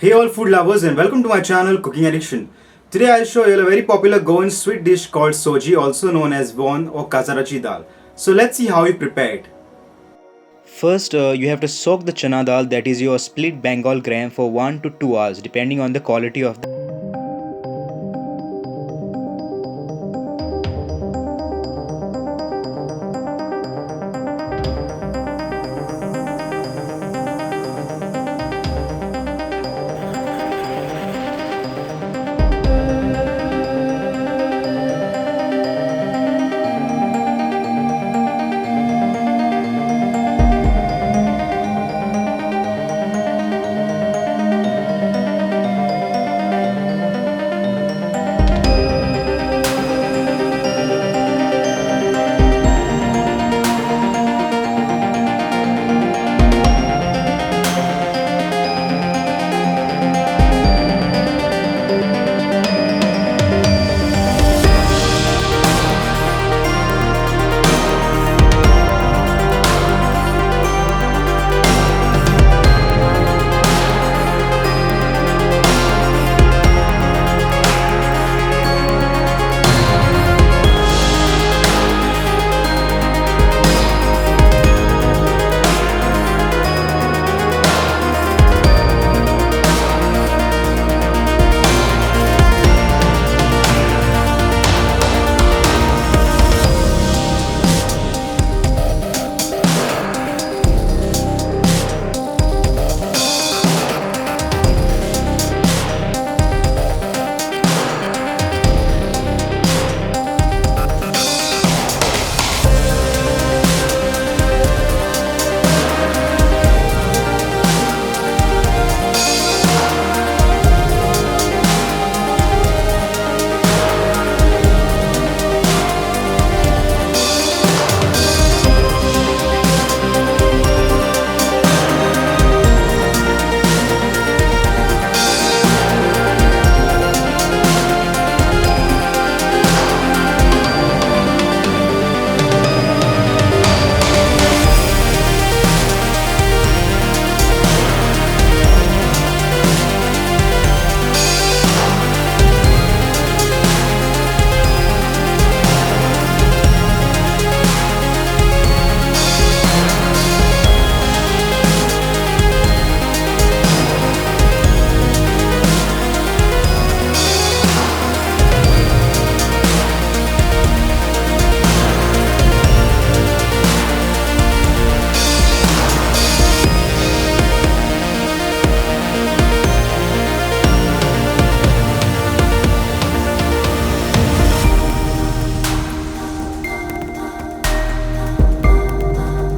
Hey all food lovers and welcome to my channel Cooking Addiction. Today I'll show you a very popular Goan sweet dish called Soji, also known as Vonn or Kazarachi Dal. So let's see how we prepare it. First, you have to soak the channa dal, that is your split bengal gram, for 1 to 2 hours depending on the quality of the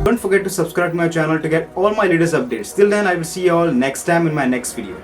Don't forget to subscribe to my channel to get all my latest updates. Till then, I will see you all next time in my next video.